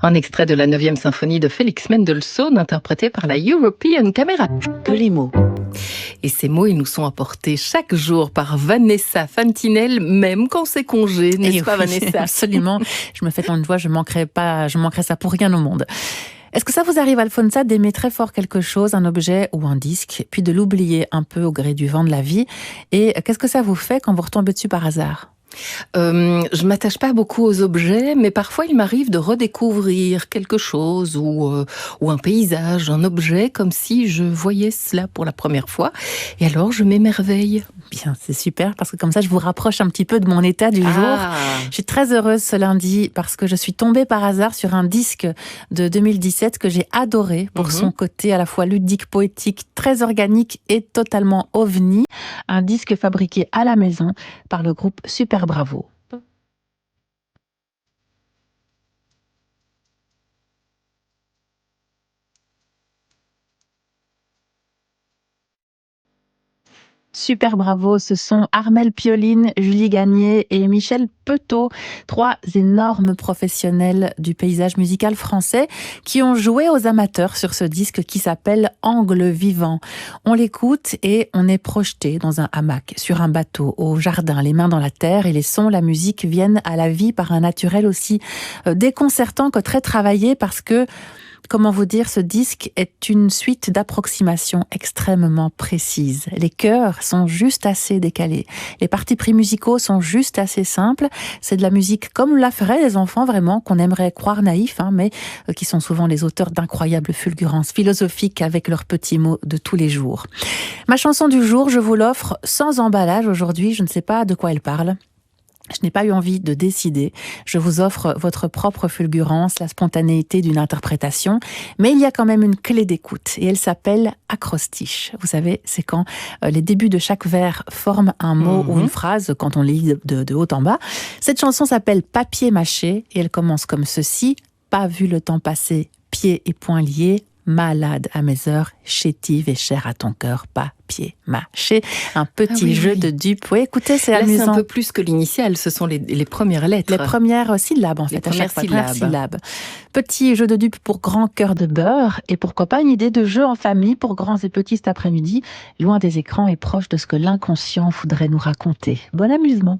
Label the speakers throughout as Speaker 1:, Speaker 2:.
Speaker 1: Un extrait de la 9e symphonie de Félix Mendelssohn, interprété par la European Camera.
Speaker 2: Que les mots.
Speaker 1: Et ces mots, ils nous sont apportés chaque jour par Vanessa Fantinel, même quand c'est congé, n'est-ce
Speaker 2: Et
Speaker 1: pas
Speaker 2: oui,
Speaker 1: Vanessa?
Speaker 2: absolument. Je me fais tant de voix, je manquerai ça pour rien au monde. Est-ce que ça vous arrive, Alfonsa, d'aimer très fort quelque chose, un objet ou un disque, puis de l'oublier un peu au gré du vent de la vie? Et qu'est-ce que ça vous fait quand vous retombez dessus par hasard?
Speaker 1: Je m'attache pas beaucoup aux objets, mais parfois il m'arrive de redécouvrir quelque chose ou un paysage, un objet, comme si je voyais cela pour la première fois. Et alors je m'émerveille.
Speaker 2: Bien, c'est super, parce que comme ça, je vous rapproche un petit peu de mon état du jour.
Speaker 1: Ah,
Speaker 2: Je suis très heureuse ce lundi parce que je suis tombée par hasard sur un disque de 2017 que j'ai adoré pour son côté à la fois ludique, poétique, très organique et totalement ovni. Un disque fabriqué à la maison par le groupe Super Bravo. Super Bravo, ce sont Armelle Pioline, Julie Gagné et Michel Petot, trois énormes professionnels du paysage musical français qui ont joué aux amateurs sur ce disque qui s'appelle Angle Vivant. On l'écoute et on est projeté dans un hamac, sur un bateau, au jardin, les mains dans la terre, et les sons, la musique viennent à la vie par un naturel aussi déconcertant que très travaillé, parce que comment vous dire, ce disque est une suite d'approximations extrêmement précises. Les chœurs sont juste assez décalés. Les partis pris musicaux sont juste assez simples. C'est de la musique comme la feraient les enfants, vraiment, qu'on aimerait croire naïfs, mais qui sont souvent les auteurs d'incroyables fulgurances philosophiques avec leurs petits mots de tous les jours. Ma chanson du jour, je vous l'offre sans emballage aujourd'hui. Je ne sais pas de quoi elle parle. Je n'ai pas eu envie de décider. Je vous offre votre propre fulgurance, la spontanéité d'une interprétation. Mais il y a quand même une clé d'écoute et elle s'appelle acrostiche. Vous savez, c'est quand les débuts de chaque vers forment un mot ou une phrase quand on lit de haut en bas. Cette chanson s'appelle Papier mâché et elle commence comme ceci. Pas vu le temps passer, pieds et poings liés, malade à mes heures, chétive et chère à ton cœur, papier mâché. Un petit jeu de dupes. Oui, écoutez, c'est
Speaker 1: là
Speaker 2: amusant.
Speaker 1: c'est un peu plus que l'initiale, ce sont les premières lettres.
Speaker 2: Les premières syllabes, en
Speaker 1: Les
Speaker 2: fait, à chaque fois.
Speaker 1: premières
Speaker 2: Syllabes. Petit jeu de dupes pour grand cœur de beurre. Et pourquoi pas une idée de jeu en famille pour grands et petits cet après-midi, loin des écrans et proche de ce que l'inconscient voudrait nous raconter. Bon amusement.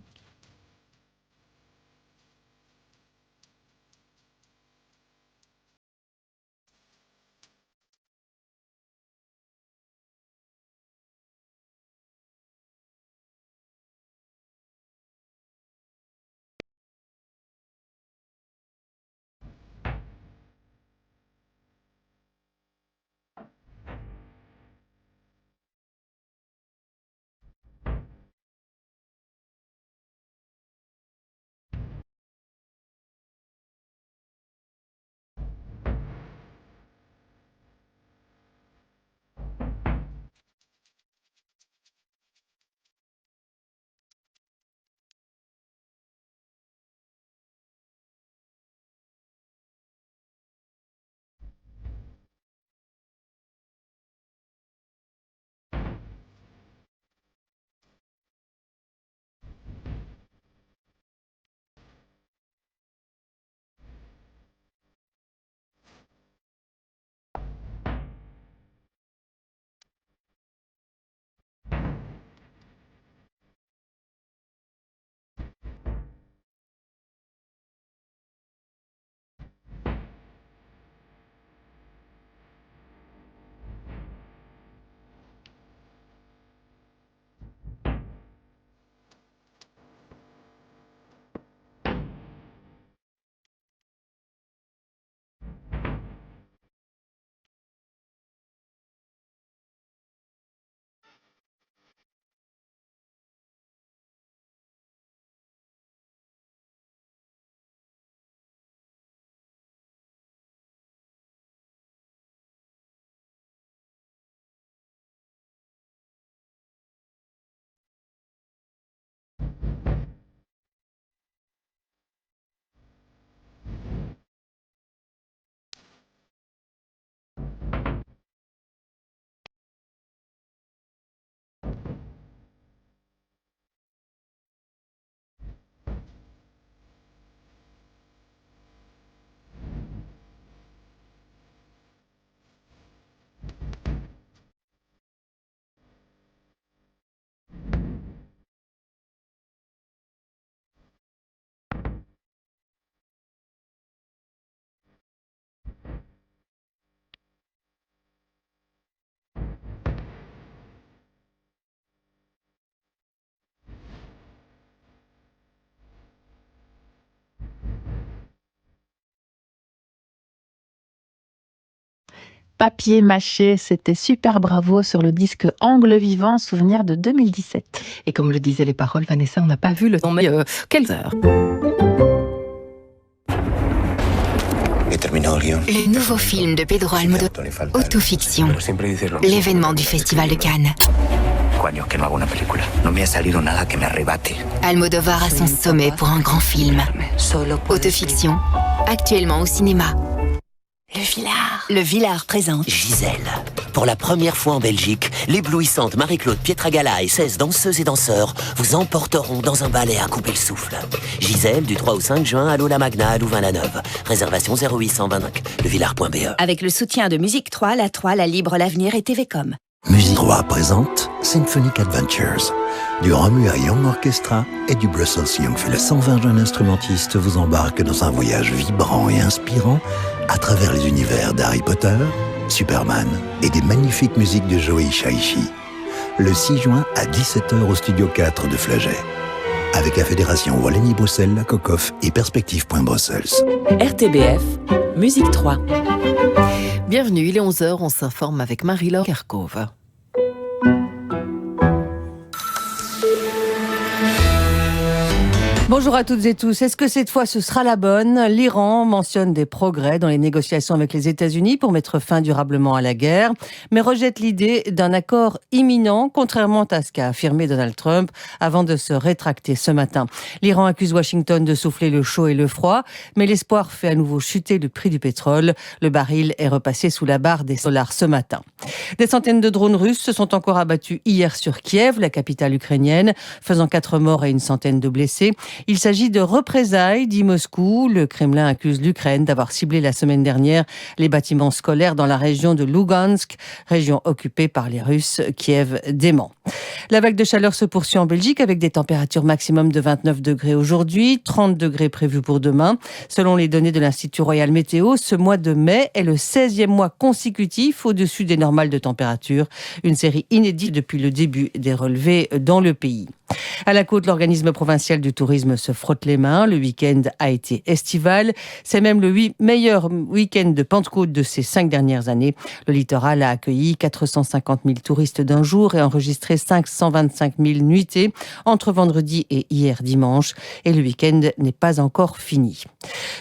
Speaker 2: Papier mâché, c'était Super Bravo sur le disque Angle Vivant, souvenir de 2017.
Speaker 1: Et comme le disaient les paroles, Vanessa, on n'a pas vu le temps, mais quelles heures?
Speaker 3: Le nouveau film de Pedro Almodóvar, Autofiction, l'événement du Festival de Cannes. Almodóvar à son sommet pour un grand film. Autofiction, actuellement au cinéma. Le Villard présente
Speaker 4: Gisèle. Pour la première fois en Belgique, l'éblouissante Marie-Claude Pietragala et 16 danseuses et danseurs vous emporteront dans un ballet à couper le souffle. Gisèle, du 3 au 5 juin, à l'Ola Magna, à Louvain-la-Neuve. Réservation 0825 levillard.be.
Speaker 3: avec le soutien de Musique 3, La 3, La Libre, L'Avenir et TVcom.
Speaker 5: Musique 3 présente Symphonic Adventures. Du Romua Young Orchestra et du Brussels Young Philharmonic. 120 jeunes instrumentistes vous embarquent dans un voyage vibrant et inspirant à travers les univers d'Harry Potter, Superman et des magnifiques musiques de Joe Hisaishi. Le 6 juin à 17h au Studio 4 de Flagey. Avec la Fédération Wallonie-Bruxelles, la COCOF et Perspective.Brussels.
Speaker 6: RTBF, Musique 3.
Speaker 1: Bienvenue, il est 11h, on s'informe avec Marie-Laure Kerkhove.
Speaker 7: Bonjour à toutes et tous. Est-ce que cette fois ce sera la bonne? L'Iran mentionne des progrès dans les négociations avec les États-Unis pour mettre fin durablement à la guerre, mais rejette l'idée d'un accord imminent, contrairement à ce qu'a affirmé Donald Trump avant de se rétracter ce matin. L'Iran accuse Washington de souffler le chaud et le froid, mais l'espoir fait à nouveau chuter le prix du pétrole. Le baril est repassé sous la barre des dollars ce matin. Des centaines de drones russes se sont encore abattus hier sur Kiev, la capitale ukrainienne, faisant 4 morts et une centaine de blessés. Il s'agit de représailles, dit Moscou. Le Kremlin accuse l'Ukraine d'avoir ciblé la semaine dernière les bâtiments scolaires dans la région de Lugansk, région occupée par les Russes. Kiev dément. La vague de chaleur se poursuit en Belgique avec des températures maximum de 29 degrés aujourd'hui, 30 degrés prévus pour demain. Selon les données de l'Institut Royal Météo, ce mois de mai est le 16e mois consécutif au-dessus des normales de température. Une série inédite depuis le début des relevés dans le pays. À la côte, l'organisme provincial du tourisme se frotte les mains. Le week-end a été estival. C'est même le meilleur week-end de Pentecôte de ces 5 dernières années. Le littoral a accueilli 450 000 touristes d'un jour et enregistré 525 000 nuitées entre vendredi et hier dimanche. Et le week-end n'est pas encore fini.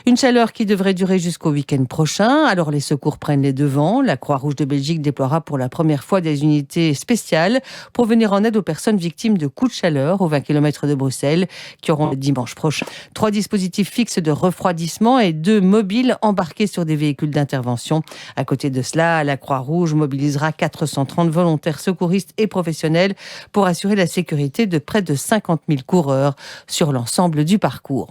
Speaker 7: Une chaleur qui devrait durer jusqu'au week-end prochain. Alors les secours prennent les devants. La Croix-Rouge de Belgique déploiera pour la première fois des unités spéciales pour venir en aide aux personnes victimes de coups de chaleur aux 20 km de Bruxelles, qui auront le dimanche prochain. 3 dispositifs fixes de refroidissement et 2 mobiles embarqués sur des véhicules d'intervention. À côté de cela, la Croix-Rouge mobilisera 430 volontaires secouristes et professionnels pour assurer la sécurité de près de 50 000 coureurs sur l'ensemble du parcours.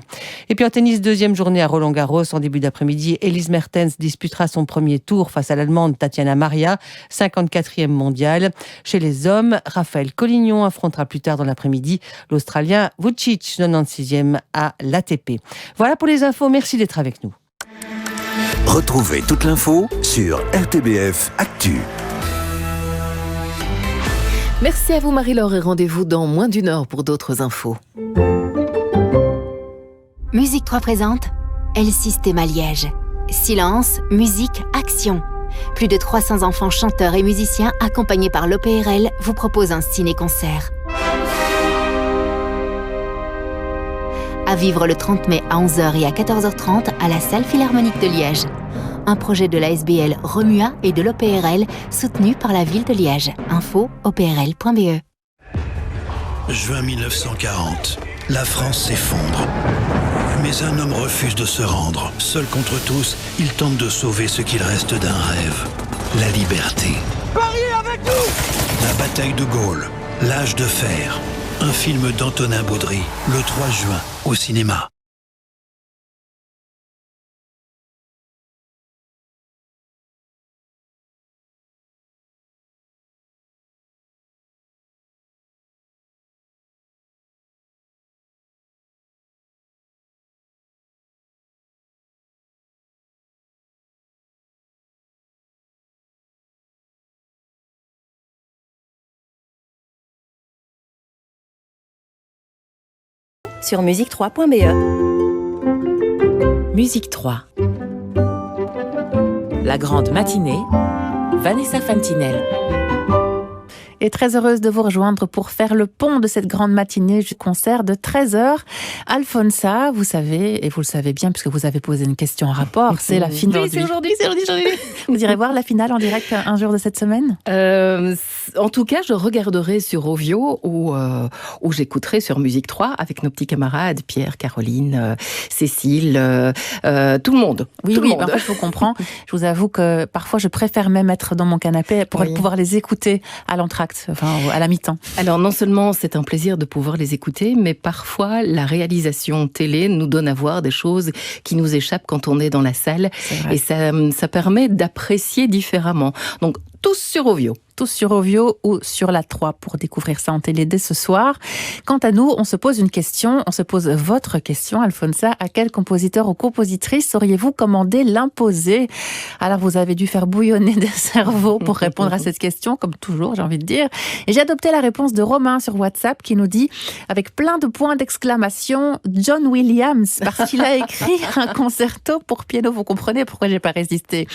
Speaker 7: Et puis en tennis, deuxième journée à Roland-Garros. En début d'après-midi, Elise Mertens disputera son premier tour face à l'Allemande Tatiana Maria, 54e mondiale. Chez les hommes, Raphaël Collignon affrontera plus tard dans l'après-midi l'Australien Vucic, 96e à l'ATP. Voilà pour les infos, merci d'être avec nous.
Speaker 5: Retrouvez toute l'info sur RTBF Actu.
Speaker 1: Merci à vous Marie-Laure et rendez-vous dans moins d'une heure pour d'autres infos.
Speaker 3: Musique 3 présente El Sistema Liège. Silence, musique, action. Plus de 300 enfants chanteurs et musiciens accompagnés par l'OPRL vous proposent un ciné-concert. À vivre le 30 mai à 11h et à 14h30 à la salle Philharmonique de Liège. Un projet de l'ASBL Romua et de l'OPRL soutenu par la ville de Liège. Info oprl.be.
Speaker 8: Juin 1940. La France s'effondre. Mais un homme refuse de se rendre. Seul contre tous, il tente de sauver ce qu'il reste d'un rêve. La liberté.
Speaker 9: Paris avec nous!
Speaker 8: La bataille de Gaulle. L'âge de fer. Un film d'Antonin Baudry, le 3 juin, au cinéma.
Speaker 6: Sur musique3.be. Musique 3. La grande matinée, Vanessa Fantinel.
Speaker 2: Et très heureuse de vous rejoindre pour faire le pont de cette grande matinée du concert de 13h. Alfonsa, vous savez, et vous le savez bien puisque vous avez posé une question en rapport, c'est la finale.
Speaker 1: Oui, c'est aujourd'hui.
Speaker 2: Vous irez voir la finale en direct un jour de cette semaine ?
Speaker 1: En tout cas, je regarderai sur Ovio ou j'écouterai sur Musique 3 avec nos petits camarades, Pierre, Caroline, Cécile, tout le monde.
Speaker 2: Oui,
Speaker 1: tout le
Speaker 2: oui,
Speaker 1: monde.
Speaker 2: en fait, je vous comprends. Je vous avoue que parfois, je préfère même être dans mon canapé pour pouvoir les écouter à l'entracte, enfin à la mi-temps.
Speaker 1: Alors, non seulement c'est un plaisir de pouvoir les écouter, mais parfois, la réalisation télé nous donne à voir des choses qui nous échappent quand on est dans la salle. Et ça permet d'apprécier différemment. Donc, tous sur Ovio.
Speaker 2: Tous sur Ovio ou sur la 3 pour découvrir ça en télé dès ce soir. Quant à nous, on se pose une question, on se pose votre question, Alfonsa. À quel compositeur ou compositrice auriez-vous commandé l'imposer ? Alors, vous avez dû faire bouillonner des cerveaux pour répondre à cette question, comme toujours, j'ai envie de dire. Et j'ai adopté la réponse de Romain sur WhatsApp qui nous dit, avec plein de points d'exclamation, John Williams, parce qu'il a écrit un concerto pour piano. Vous comprenez pourquoi j'ai pas résisté.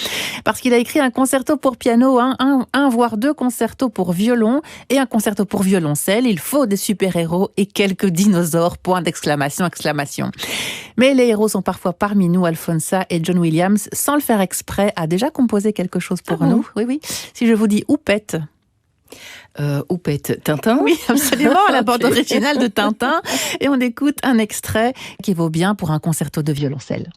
Speaker 2: Parce qu'il a écrit un concerto pour piano, un voire deux concertos pour violon et un concerto pour violoncelle. Il faut des super-héros et quelques dinosaures, point d'exclamation, exclamation. Mais les héros sont parfois parmi nous. Alfonsa et John Williams, sans le faire exprès, a déjà composé quelque chose pour nous. Oui, oui. Si je vous dis Oupette.
Speaker 1: Oupette, Tintin.
Speaker 2: Oui, absolument, la bande originale de Tintin. Et on écoute un extrait qui vaut bien pour un concerto de violoncelle.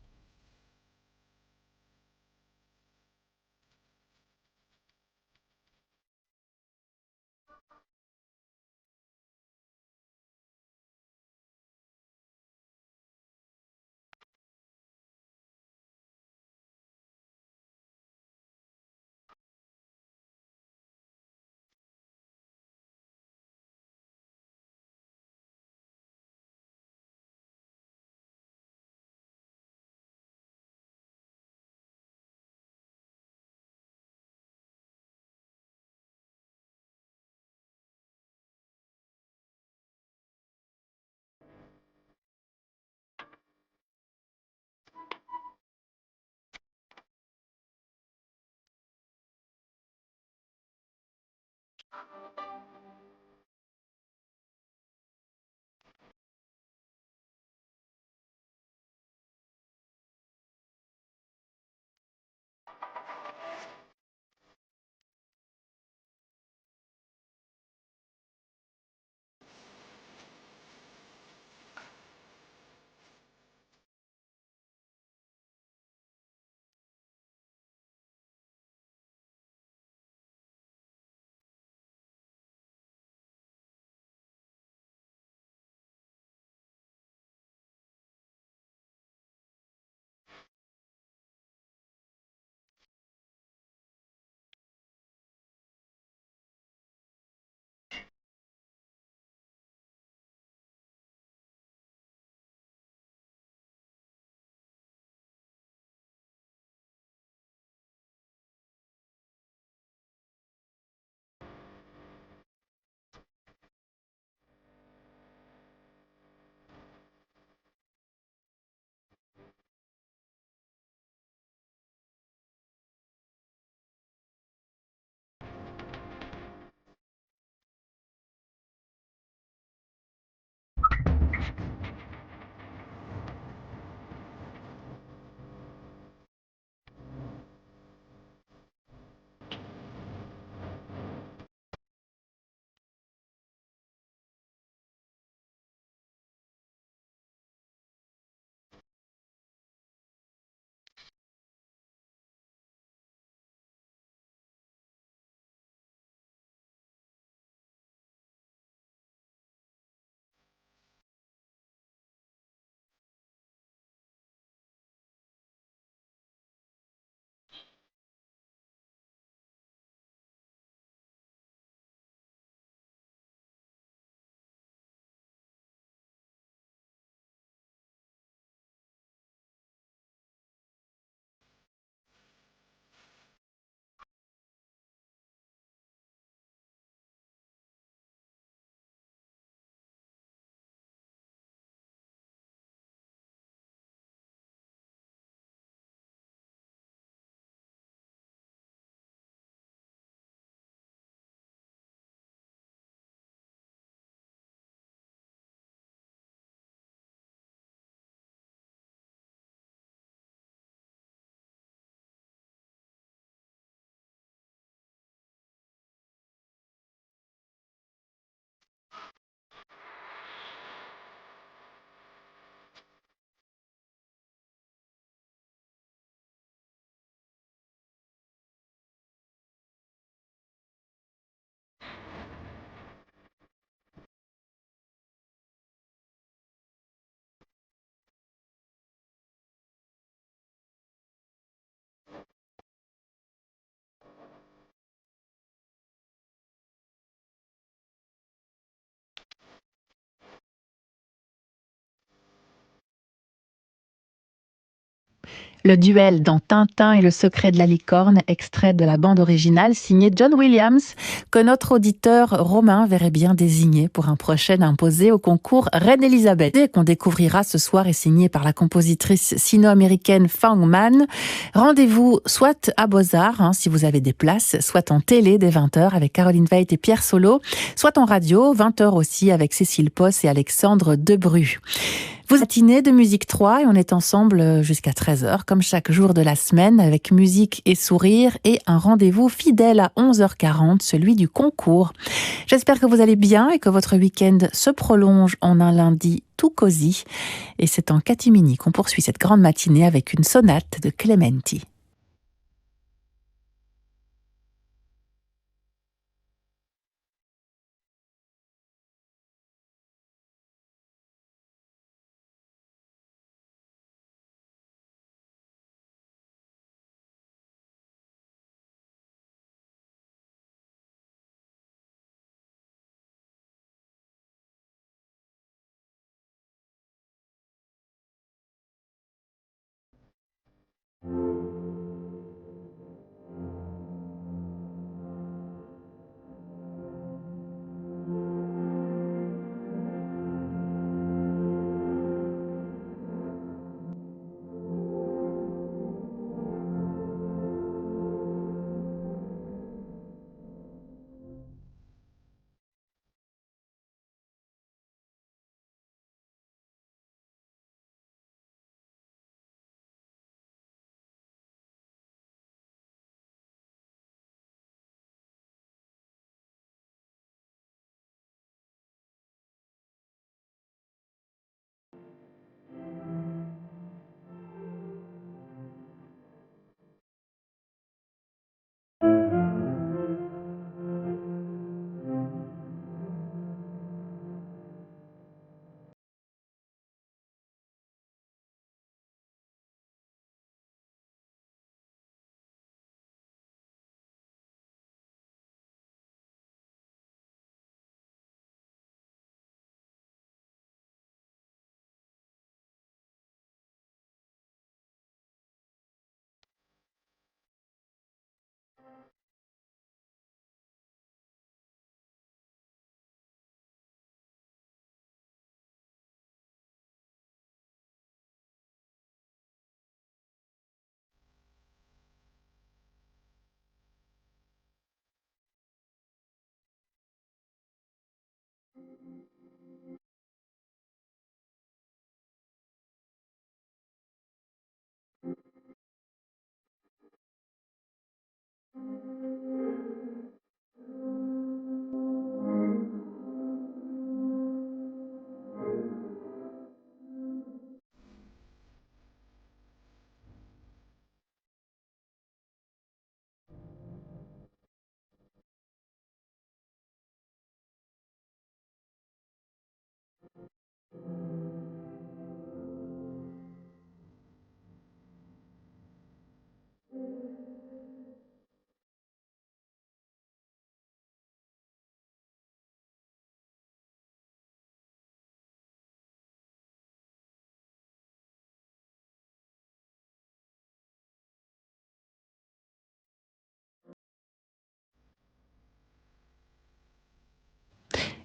Speaker 2: Le duel dans Tintin et le secret de la licorne, extrait de la bande originale signée John Williams, que notre auditeur Romain verrait bien désigné pour un prochain imposé au concours Reine Elisabeth. Et qu'on découvrira ce soir est signé par la compositrice sino-américaine Fang Man. Rendez-vous soit à Beaux-Arts, si vous avez des places, soit en télé dès 20h avec Caroline Veit et Pierre Solo, soit en radio, 20h aussi avec Cécile Posse et Alexandre Debru. Vous matinez de Musique 3 et on est ensemble jusqu'à 13h, comme chaque jour de la semaine, avec musique et sourire et un rendez-vous fidèle à 11h40, celui du concours. J'espère que vous allez bien et que votre week-end se prolonge en un lundi tout cosy. Et c'est en catimini qu'on poursuit cette grande matinée avec une sonate de Clementi.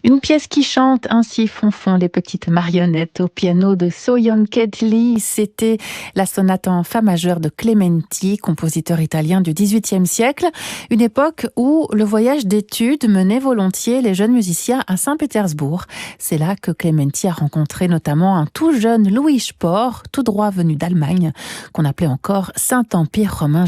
Speaker 2: Une pièce qui chante, ainsi font les petites marionnettes au piano de So-Young Lee. C'était la sonate en fa majeur de Clementi, compositeur italien du XVIIIe siècle. Une époque où le voyage d'études menait volontiers les jeunes musiciens à Saint-Pétersbourg. C'est là que Clementi a rencontré notamment un tout jeune Louis Spohr, tout droit venu d'Allemagne, qu'on appelait encore Saint-Empire romain.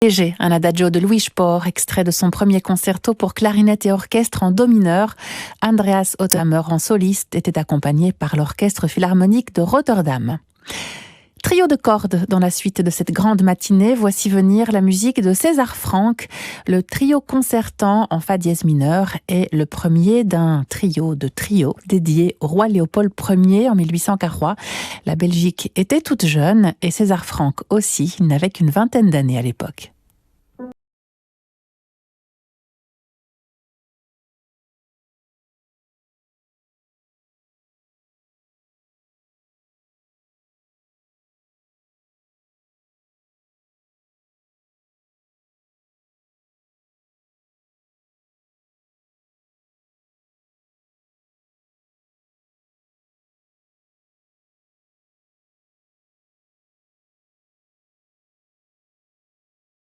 Speaker 2: Léger, un adagio de Louis Spohr, extrait de son premier concerto pour clarinette et orchestre en do mineur. Andreas Otthammer en soliste était accompagné par l'Orchestre Philharmonique de Rotterdam. Trio de cordes dans la suite de cette grande matinée. Voici venir la musique de César Franck. Le trio concertant en fa dièse mineur est le premier d'un trio de trios dédié au roi Léopold Ier en 1843. La Belgique était toute jeune et César Franck aussi. Il n'avait qu'une vingtaine d'années à l'époque.